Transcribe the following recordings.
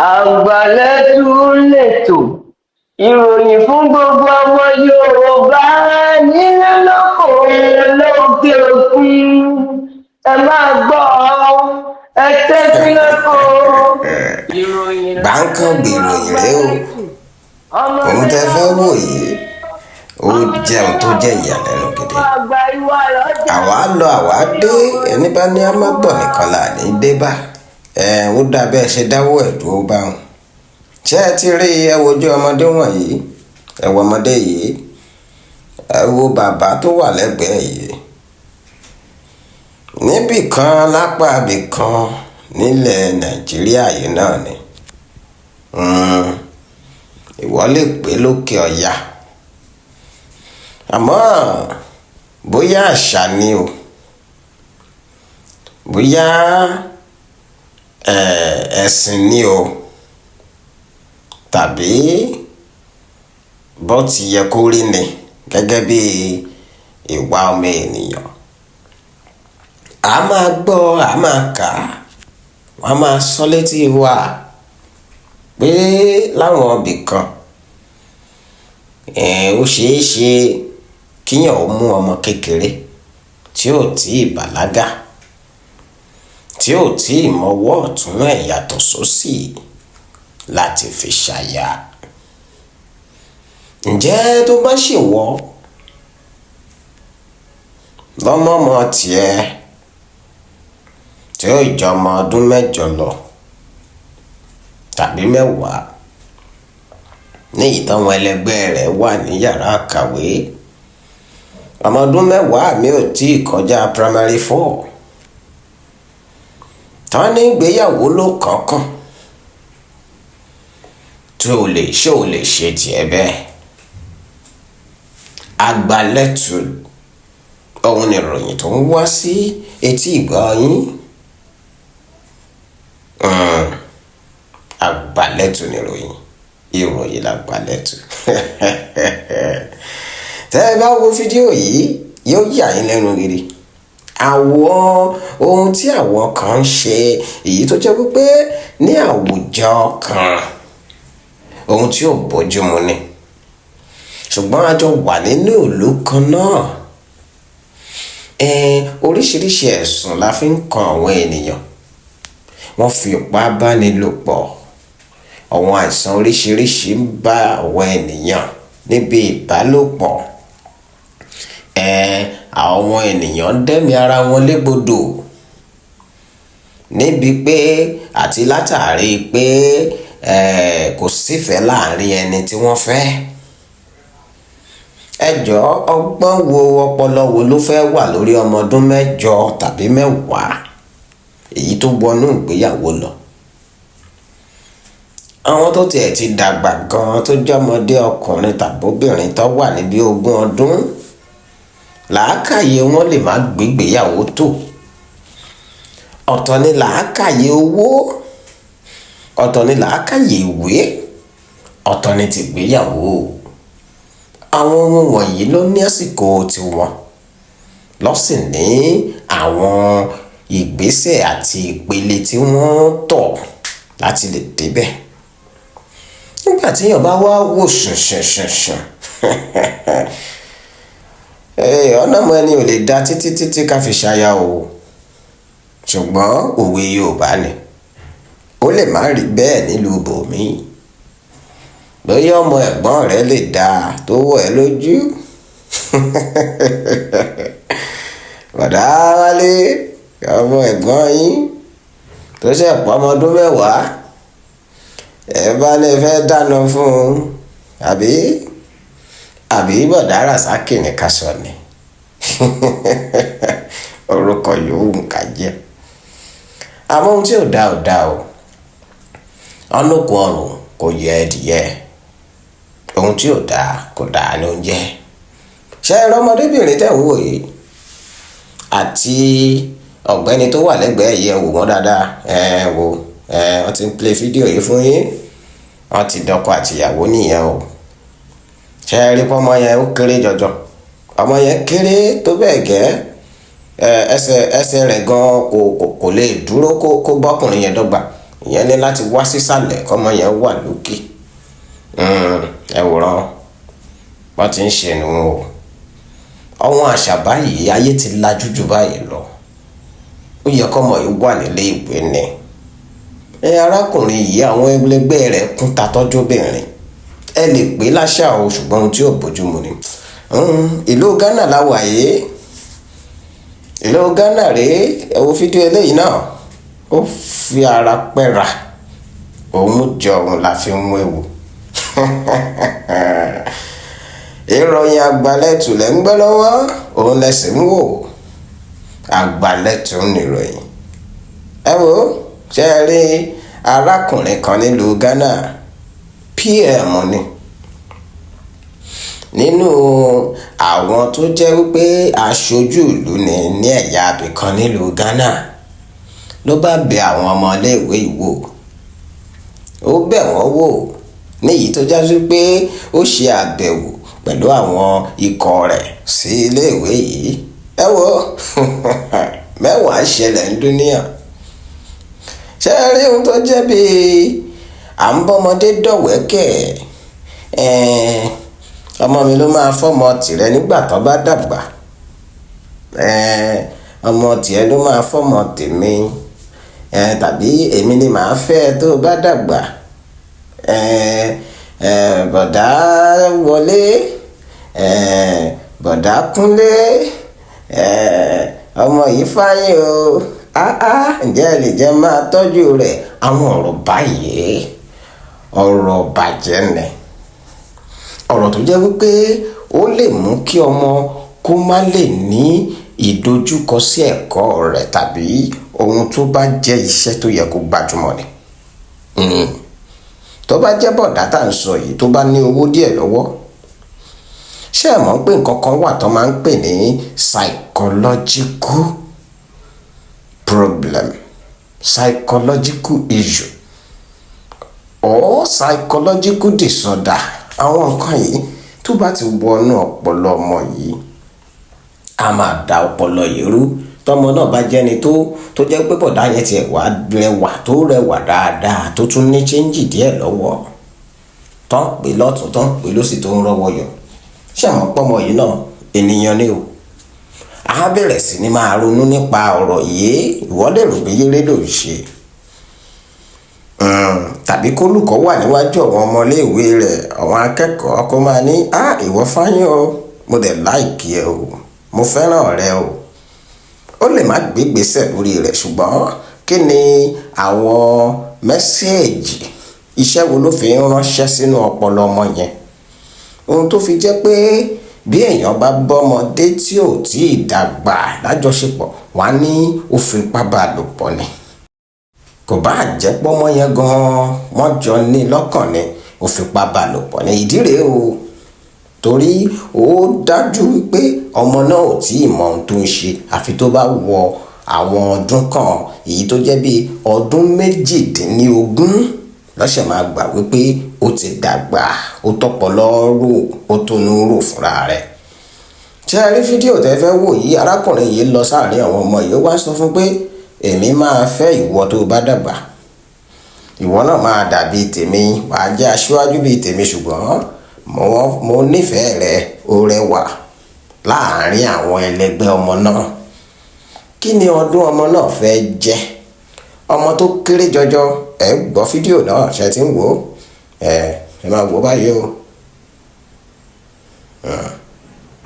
àgbàlẹ́tù lẹ́tọ̀ ìròyìn fún gbogbo ọmọ Yorùbá nílé lóko lókè òkun. Ẹ máa gbọ́ ẹ tẹ́tí lóko ìròyìn gbàǹkangbè ìròyìn rèé o. ohun tẹ́ fẹ́ wò yìí ó jẹ́ ohun tó jẹ́ ìyàlẹ́nu gidi. àwa lọ àwa dé, ẹni bá ní a má gbọ́ nìkan là ní dé bá. ó dà bẹ́ẹ̀ ṣe dáwọ́ ẹ̀dùn ó bá wọn. ṣé ẹ ti rí ẹ wojú ọmọdé wọ̀nyí, ẹ wo ọmọdé yìí, ẹ wo bàbá tó wà lẹ́gbẹ̀ẹ́ yìí. níbì kan lápá ibì kan nílẹ̀ Nàìjíríà yìí náà ni. ìwọ lè pé lókè ọ̀yà, àmọ́ bóyá àṣà ni o, bóyá ẹ̀sìn ni o, tàbí bó ti yẹ kó rí ni gẹ́gẹ́ bí ìwà ọmọ ènìyàn. a máa gbọ́, a máa kà á, wọ́n á máa sọ létí wa pé láwọn ibì kan ó ṣeé ṣe kíyàn ó mú ọmọ kékeré tí ò tí ì bàlágà, tí ò tí ì mọwọ́ ọ̀tún ẹ̀ yàtọ̀ sósì láti fi ṣàyà. ǹjẹ́ tó bá ṣèwọ lọ́mọ́mọ tiẹ̀ tí ó jọmọ ọdún mẹ́jọ lọ tàbí mẹ́wàá, ní ìtàwọn ẹlẹgbẹ́ rẹ̀ wà ní yàrá àkàwé, ọmọ ọdún mẹ́wàá mi ò tí ì kọjá primary 4, tán ní ìgbéyàwó ló kọ̀ọ̀kan tí ò lè ṣe tiẹ̀ bẹ́ẹ̀. àgbàlẹ́tù ohun ìròyìn tó ń wá sí etí ìgbọ́ yín. àgbàlẹ́tù nìròyìn, ìròyìn làgbàlẹ́tù. tẹ́ ẹ bá wo fídíò yìí yóò yà yín lẹ́nu gidi. àwọn ohun tí àwọn kan ń ṣe èyí tó jẹ́ wípé ní àwùjọ kan ohun tí ò bójúmu ni, ṣùgbọ́n a jọ wà nínú ìlú kan náà. oríṣiríṣi ẹ̀sùn la fi ń kan àwọn ènìyàn. wọ́n fi ìfipábánilòpọ, àwọn àìsàn oríṣiríṣi ń bá àwọn ènìyàn níbi ìbálòpọ̀. àwọn ènìyàn dẹ́mi ara wọn légbodò níbi pé àti látàrí pé kò sífẹ̀ẹ́ láàrin ẹni tí wọ́n fẹ́. ẹjọ́ ọgbọ́n wo, ọpọlọ wo ló fẹ́ wà lórí ọmọ ọdún mẹ́jọ tàbí mẹ́wàá èyí tó wọnú ìgbéyàwó lọ? àwọn tó tiẹ̀ ti dàgbà gan-an tó jọmọdé ọkùnrin tàbóbìnrin tó wà níbi 20 ọdún, làákàyè wọn lè má gbégbéyàwó tó. ọ̀tọ̀ ni làákàyè owó, ọ̀tọ̀ ni làákàyè ìwé, ọ̀tọ̀ ni tìgbéyàwó. àwọn ohun wọ̀nyí ló ní àsìkò tiwọn, ló sì ní àwọn ìgbésẹ̀ àti ìpele tí wọ́n tọ̀ láti lè débẹ̀. nígbà tí èèyàn bá wá wò ṣùnṣùnṣùnṣùn ọ̀nà ọmọ ẹni ò lè dá títí ká fi ṣaya o. ṣùgbọ́n òwe Yorùbá ni ó lè má rí bẹ́ẹ̀ nílùú bòmíì. bóyá ọmọ ẹ̀gbọ́n rẹ lè dáa tó wọ̀ ẹ́ lójú. bàdá Wálé, ọmọ ẹ̀gbọ́n yín tó ṣe pọ̀ ọmọ ọdún mẹ́wàá, ẹ bá lè fẹ́ dáná fún un, àbí bọ̀dá Ràsákì ní ká sọ ni. orúkọ yòówù ká jẹ́. àmọ́ ohun tí ò dá o, ọlọ́kùn ọrùn kò yẹ ẹdìyẹ. ohun tí ò dá kò dá ní oúnjẹ. ṣé ẹ rọmọdébìnrin tẹ̀ ń wò yìí àti ọ̀gbẹ́ni tó wà lẹ́gbẹ̀ẹ́ yìí, ẹ wò wọ́n dáadáa. wọ́n ti ń play fídíò yìí fún yín. wọ́n ti dọ́kọ àtìyàwó nìyẹn o. ṣé ẹ rí pọ́nmọ yẹn ó kéré jọjọ. ọmọ yẹn kéré tó bẹ́ẹ̀ gẹ́ ẹsẹ̀ rẹ̀ gan kò lè dúró kó bọ́kùnrin yẹn dọ́gba. ìyẹn ní láti wá sísàlẹ̀ kọ́mọ yẹn wà lókè. Ẹ wòran wọ́n ti ń ṣe nù o. Àwọn àṣà báyìí ayé ti lajú jù báyìí lọ. Ó yẹ kọ́mọ yìí wà nílé ìwé ni. Arákùnrin yìí àwọn ẹgbẹ́ rẹ̀ kún ta tọ́jú obìnrin. Ẹ lè pè láṣà o ṣùgbọ́n ohun tí ò bójúmu ni. Ìlú Ghana la wà yìí. Ìlú Ghana rèé, ẹ wo fídíò eléyìí náà. Ó fi ara pẹ́ra. Òun jọ òun la fi ń wéwu. Ìròyìn àgbàlẹ̀tù lẹ́ ń gbọ́ lọ́wọ́, òun lẹ́sìn ń wò. Àgbàlẹ̀tù nìròyìn. Ẹ wo ṣe é rí arákùnrin kan nílùú Ghana, PM ni. Nínú àwọn tó jẹ́ wípé aṣojú ìlú ní ẹ̀yà abìkan nílùú Ghana ló bá bẹ̀ àwọn ọmọ iléèwé ìwò. Ó bẹ̀ wọ́n wò níyìí tó jásí pé ó ṣe àbẹ̀wò pẹ̀lú àwọn ikọ̀ rẹ̀ sí iléèwé yìí. Ẹ wo mẹ́wàá ṣẹlẹ̀ ń dúníyàn. Ṣé ẹ rí ohun tó jẹ́ bíi à ń bọ́mọdé dọ̀wẹ́kẹ̀? Ọmọ mi ló máa fọ́mọ tìrẹ nígbà tó bá dàgbà. Ọmọ tìẹ ló máa fọ́mọ tèmi. Tàbí èmi ni màá fẹ́ tó bá dàgbà. Bọ̀dá wọlé, bọ̀dá kúnlé, ọmọ yìí fáyín o. Ǹjẹ́ ẹ lè jẹ́ máa tọ́jú rẹ̀? Àwọn ọ̀rọ̀ báyìí ọ̀rọ̀ bàjẹ́ ni. Ọ̀rọ̀ tó jẹ́ wípé ó lè mú kí ọmọ kó má lè ní ìdojúkọ sí ẹ̀kọ́ rẹ̀ tàbí ohun tó bá jẹ́ iṣẹ́ tó yẹ kó gbajúmọ̀ ni. Tó bá jẹ́ bọ̀dá tá à ń sọ yìí tó bá ní owó díẹ̀ lọ́wọ́, ṣé ẹ mọ̀ pé nǹkan kan wà tó máa ń pè ní psychological problem, psychological issue or psychological disorder. Àwọn nǹkan yìí tó bá ti wọnú ọpọlọ ọmọ yìí a máa da ọpọlọ yìí rú. Tọmọ náà bá jẹ́ni tó jẹ́ pé bọ̀dá yẹn ti rẹwà tó rẹwà dáadáa tó tún ní chẹ́ńjì díẹ̀ lọ́wọ́, tán pè lọ́tún tán pè lósì tó ń rọ́wọ́ yọ. Ṣé àwọn pọ́mọ yìí náà ènìyàn ni o? A bẹ̀rẹ̀ sí ni máa ronú nípa ọ̀rọ̀ yìí. Ìwọ lè rò pé yéré ló ń ṣe. Tàbí kólùkọ́ wà níwájú àwọn ọmọléèwé rẹ̀, àwọn akẹ́kọ̀ọ́ kó máa ní ìwọ fáyín o, mo dẹ̀ láìkí ẹ o, mo fẹ́ràn rẹ o. Ó lè má gbégbèsè lórí rẹ̀ ṣùgbọ́n kí ni àwọn mẹ́sẹ́ẹ̀jì, iṣẹ́ wo ló fi ń ránṣẹ́ sínú ọpọlọ ọmọ yẹn? Ohun tó fi jẹ́ pé bí èèyàn bá bọ́mọdé tí ò tí ì dàgbà lájọṣepọ̀, wá ní ó fipábánilòpọ̀ ni. Kò bá jẹ́ pọ́mọ yẹn gan-an wọ́n jọ ní lọ́kàn ni, ó fipábánilòpọ̀ ni. Ìdí rèé o, torí ó dájú wípé ọmọ náà ò tí ì mọ ohun tó ń ṣe àfi tó bá wọ àwọn ọdún kan, èyí tó jẹ́ bí ọdún 18 lọ́sẹ̀ máa gbà wípé ó ti dàgbà, ó tọpọlọ rò, ó tónú rò fúnra rẹ̀. Ṣé ẹ rí fídíò tẹ́ fẹ́ wò yìí? Arákùnrin yìí lọ sáàrin àwọn ọmọ yìí, ó wá sọ fún pé èmi máa fẹ́ ìwọ tó bá dàgbà. Ìwọ náà máa dàbí tèmi, wàá jẹ́ aṣíwájú bíi tèmi ṣùgbọ́n mo nífẹ̀ẹ́ rẹ, ó rẹwà láàárín àwọn ẹlẹgbẹ́ ọmọ náà. Kí ni ọdún ọmọ náà fẹ́ jẹ́? Ọmọ tó kéré jọjọ. Ẹ gbọ́ fídíò náà, ṣe ti ń wò ó. Ẹ máa wò báyìí o.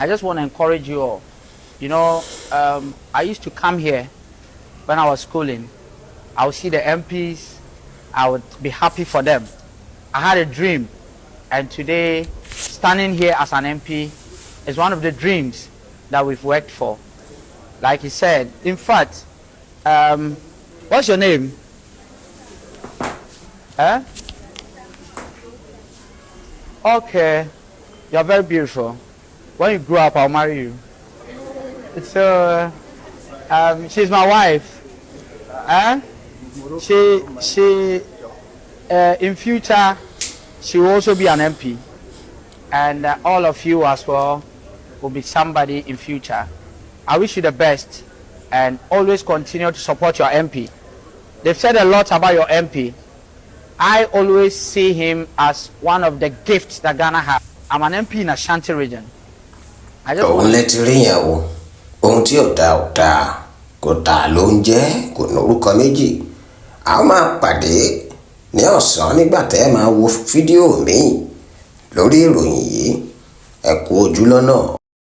I just want to encourage you all. You know, I used to come here when I was schooling. I would see the MPs. I would be happy for them. I had a dream. And today, standing here as an MP is one of the dreams that we've worked for. Like he said, in fact, what's your name? Huh? Okay, you're very beautiful. When you grow up, I'll marry you. So, she's my wife. Huh? In future, she will also be an MP, and all of you as well will be somebody in future. I wish you the best, and always continue to support your MP. they've said a lot about your MP. I always see him as one of the gifts that Ghana has. I'm an MP in Ashanti region. Òun lẹ ti rí yẹn o, ohun tí ò dáa kò dáa ló ń jẹ́, kò lórúkọ méjì. A máa pàdé ní ọ̀sán nígbà tẹ́ ẹ máa wo fídíò míì lórí ìròyìn yìí. Ẹ kú ojú lọ́nà.